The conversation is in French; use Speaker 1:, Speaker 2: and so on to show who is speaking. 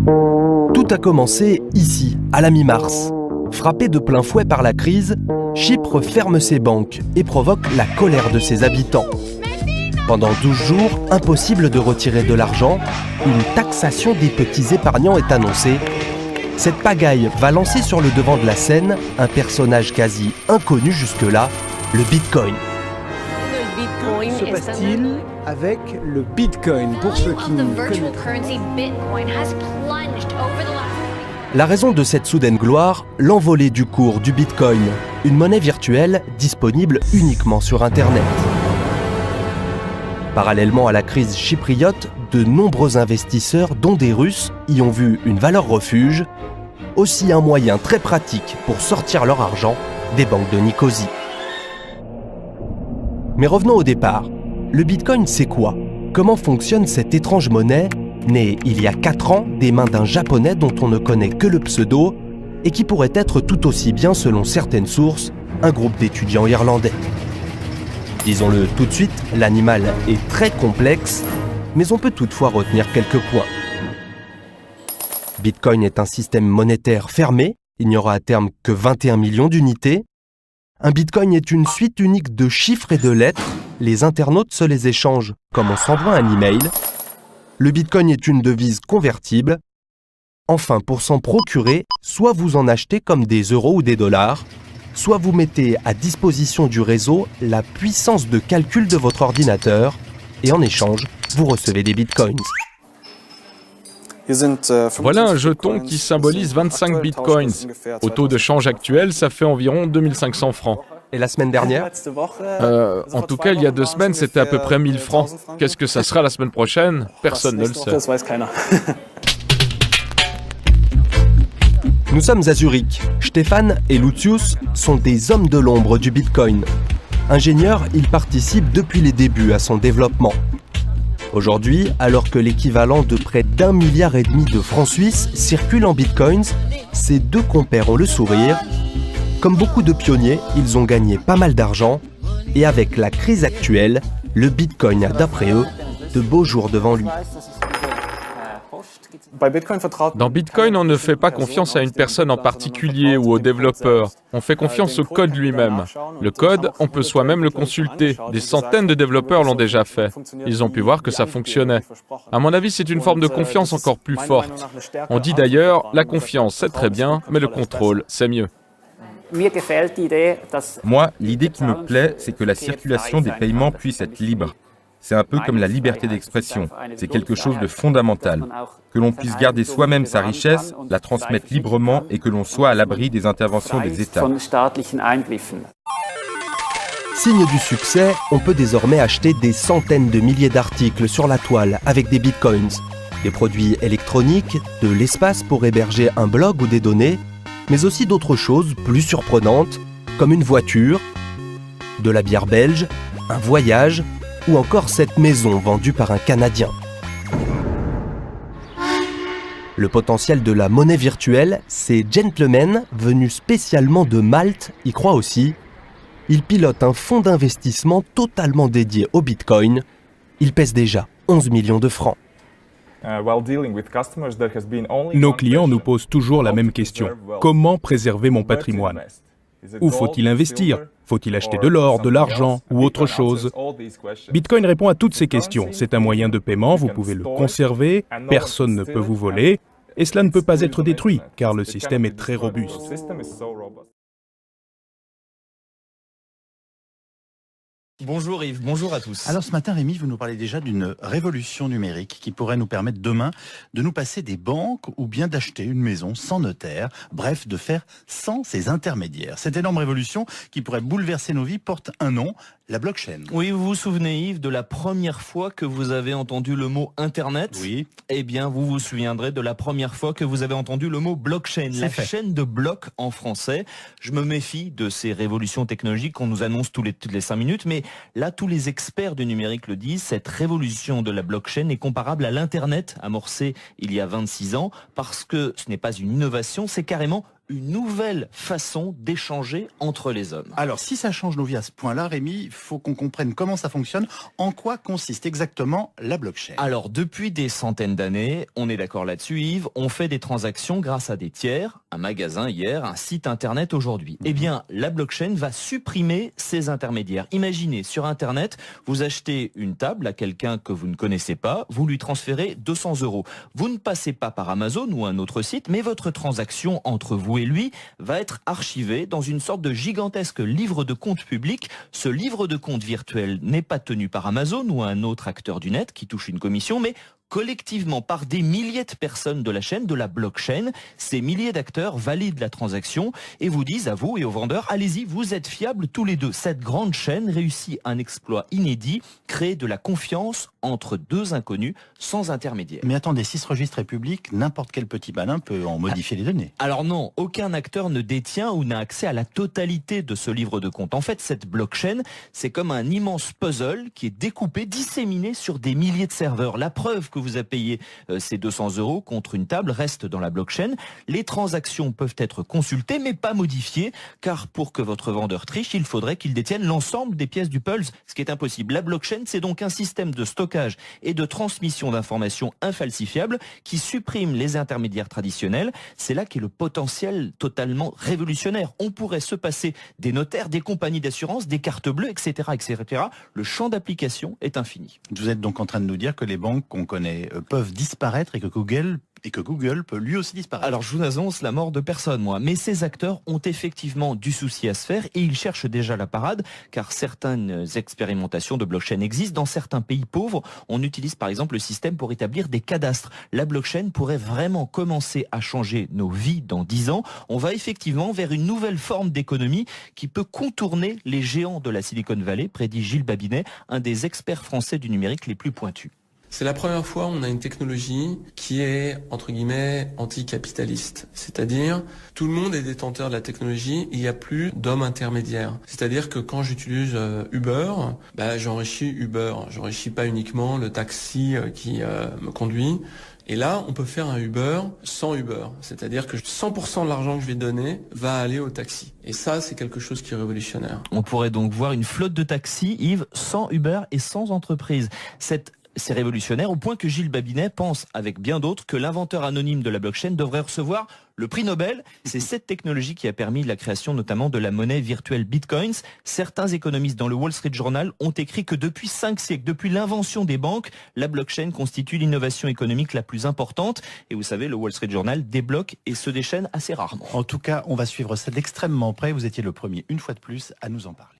Speaker 1: Tout a commencé ici, à la mi-mars. Frappé de plein fouet par la crise, Chypre ferme ses banques et provoque la colère de ses habitants. Pendant 12 jours, impossible de retirer de l'argent, une taxation des petits épargnants est annoncée. Cette pagaille va lancer sur le devant de la scène un personnage quasi inconnu jusque-là, le Bitcoin.
Speaker 2: Que se passe-t-il avec le Bitcoin pour ceux qui ne connaissent pas?
Speaker 1: La raison de cette soudaine gloire, l'envolée du cours du Bitcoin, une monnaie virtuelle disponible uniquement sur Internet. Parallèlement à la crise chypriote, de nombreux investisseurs, dont des Russes, y ont vu une valeur refuge, aussi un moyen très pratique pour sortir leur argent des banques de Nicosie. Mais revenons au départ. Le Bitcoin, c'est quoi? Comment fonctionne cette étrange monnaie, née il y a 4 ans des mains d'un Japonais dont on ne connaît que le pseudo, et qui pourrait être tout aussi bien, selon certaines sources, un groupe d'étudiants irlandais? Disons-le tout de suite, l'animal est très complexe, mais on peut toutefois retenir quelques points. Bitcoin est un système monétaire fermé, il n'y aura à terme que 21 millions d'unités. Un Bitcoin est une suite unique de chiffres et de lettres, les internautes se les échangent comme on s'envoie un email. Le Bitcoin est une devise convertible. Enfin, pour s'en procurer, soit vous en achetez comme des euros ou des dollars, soit vous mettez à disposition du réseau la puissance de calcul de votre ordinateur et en échange, vous recevez des bitcoins.
Speaker 3: Voilà un jeton qui symbolise 25 bitcoins. Au taux de change actuel, ça fait environ 2500 francs.
Speaker 1: Et la semaine dernière?
Speaker 3: En tout cas, il y a 2 semaines, c'était à peu près 1000 francs. Qu'est-ce que ça sera la semaine prochaine? Personne ne le sait.
Speaker 1: Nous sommes à Zurich. Stéphane et Lucius sont des hommes de l'ombre du Bitcoin. Ingénieurs, ils participent depuis les débuts à son développement. Aujourd'hui, alors que l'équivalent de près d'1,5 milliard de francs suisses circule en Bitcoins, ces deux compères ont le sourire. Comme beaucoup de pionniers, ils ont gagné pas mal d'argent. Et avec la crise actuelle, le Bitcoin a, d'après eux, de beaux jours devant lui.
Speaker 3: Dans Bitcoin, on ne fait pas confiance à une personne en particulier ou au développeur. On fait confiance au code lui-même. Le code, on peut soi-même le consulter. Des centaines de développeurs l'ont déjà fait. Ils ont pu voir que ça fonctionnait. À mon avis, c'est une forme de confiance encore plus forte. On dit d'ailleurs, la confiance, c'est très bien, mais le contrôle, c'est mieux.
Speaker 4: Moi, l'idée qui me plaît, c'est que la circulation des paiements puisse être libre. C'est un peu comme la liberté d'expression. C'est quelque chose de fondamental. Que l'on puisse garder soi-même sa richesse, la transmettre librement et que l'on soit à l'abri des interventions des États.
Speaker 1: Signe du succès, on peut désormais acheter des centaines de milliers d'articles sur la toile avec des bitcoins. Des produits électroniques, de l'espace pour héberger un blog ou des données, mais aussi d'autres choses plus surprenantes, comme une voiture, de la bière belge, un voyage, ou encore cette maison vendue par un Canadien. Le potentiel de la monnaie virtuelle, ces gentlemen, venus spécialement de Malte, y croient aussi. Ils pilotent un fonds d'investissement totalement dédié au Bitcoin. Il pèse déjà 11 millions de francs.
Speaker 5: Nos clients nous posent toujours la même question. Comment préserver mon patrimoine? Où faut-il investir? Faut-il acheter de l'or, de l'argent ou autre chose? Bitcoin répond à toutes ces questions. C'est un moyen de paiement, vous pouvez le conserver, personne ne peut vous voler, et cela ne peut pas être détruit, car le système est très robuste.
Speaker 6: Bonjour Yves, bonjour à tous.
Speaker 7: Alors ce matin, Rémi, vous nous parlez déjà d'une révolution numérique qui pourrait nous permettre demain de nous passer des banques ou bien d'acheter une maison sans notaire, bref, de faire sans ces intermédiaires. Cette énorme révolution qui pourrait bouleverser nos vies porte un nom, la blockchain.
Speaker 6: Oui, vous vous souvenez Yves de la première fois que vous avez entendu le mot Internet?
Speaker 7: Oui.
Speaker 6: Eh bien, vous vous souviendrez de la première fois que vous avez entendu le mot blockchain, la chaîne de blocs en français. Je me méfie de ces révolutions technologiques qu'on nous annonce toutes les 5 minutes, mais là, tous les experts du numérique le disent, cette révolution de la blockchain est comparable à l'Internet amorcé il y a 26 ans, parce que ce n'est pas une innovation, c'est carrément une nouvelle façon d'échanger entre les hommes.
Speaker 7: Alors, si ça change nos vies à ce point-là, Rémi, il faut qu'on comprenne comment ça fonctionne. En quoi consiste exactement la blockchain?
Speaker 6: Alors, depuis des centaines d'années, on est d'accord là-dessus, Yves, on fait des transactions grâce à des tiers, un magasin hier, un site internet aujourd'hui. Eh bien, la blockchain va supprimer ces intermédiaires. Imaginez, sur internet, vous achetez une table à quelqu'un que vous ne connaissez pas, vous lui transférez 200 €. Vous ne passez pas par Amazon ou un autre site, mais votre transaction entre vous et lui va être archivée dans une sorte de gigantesque livre de compte public. Ce livre de compte virtuel n'est pas tenu par Amazon ou un autre acteur du net qui touche une commission, mais collectivement par des milliers de personnes de la chaîne, de la blockchain. Ces milliers d'acteurs valident la transaction et vous disent à vous et aux vendeurs, allez-y, vous êtes fiables tous les deux. Cette grande chaîne réussit un exploit inédit, créer de la confiance entre deux inconnus sans intermédiaire.
Speaker 7: Mais attendez, si ce registre est public, n'importe quel petit malin peut en modifier les données.
Speaker 6: Alors non, aucun acteur ne détient ou n'a accès à la totalité de ce livre de compte. En fait, cette blockchain, c'est comme un immense puzzle qui est découpé, disséminé sur des milliers de serveurs. La preuve que vous avez payé ces 200 € contre une table reste dans la blockchain. Les transactions peuvent être consultées mais pas modifiées, car pour que votre vendeur triche, il faudrait qu'il détienne l'ensemble des pièces du puzzle, ce qui est impossible. La blockchain, c'est donc un système de stockage et de transmission d'informations infalsifiables qui supprime les intermédiaires traditionnels. C'est là qu'est le potentiel totalement révolutionnaire. On pourrait se passer des notaires, des compagnies d'assurance, des cartes bleues, etc., etc. Le champ d'application est infini.
Speaker 7: Vous êtes donc en train de nous dire que les banques qu'on connaît peuvent disparaître et que Google peut lui aussi disparaître.
Speaker 6: Alors je vous annonce la mort de personne, moi. Mais ces acteurs ont effectivement du souci à se faire et ils cherchent déjà la parade, car certaines expérimentations de blockchain existent. Dans certains pays pauvres, on utilise par exemple le système pour établir des cadastres. La blockchain pourrait vraiment commencer à changer nos vies dans 10 ans. On va effectivement vers une nouvelle forme d'économie qui peut contourner les géants de la Silicon Valley, prédit Gilles Babinet, un des experts français du numérique les plus pointus.
Speaker 8: C'est la première fois où on a une technologie qui est, entre guillemets, anticapitaliste. C'est-à-dire, tout le monde est détenteur de la technologie et il n'y a plus d'hommes intermédiaires. C'est-à-dire que quand j'utilise Uber, j'enrichis Uber. J'enrichis pas uniquement le taxi qui me conduit. Et là, on peut faire un Uber sans Uber. C'est-à-dire que 100% de l'argent que je vais donner va aller au taxi. Et ça, c'est quelque chose qui est révolutionnaire.
Speaker 6: On pourrait donc voir une flotte de taxis, Yves, sans Uber et sans entreprise. C'est révolutionnaire au point que Gilles Babinet pense, avec bien d'autres, que l'inventeur anonyme de la blockchain devrait recevoir le prix Nobel. C'est cette technologie qui a permis la création notamment de la monnaie virtuelle Bitcoins. Certains économistes dans le Wall Street Journal ont écrit que depuis 5 siècles, depuis l'invention des banques, la blockchain constitue l'innovation économique la plus importante. Et vous savez, le Wall Street Journal débloque et se déchaîne assez rarement.
Speaker 7: En tout cas, on va suivre ça d'extrêmement près. Vous étiez le premier, une fois de plus, à nous en parler.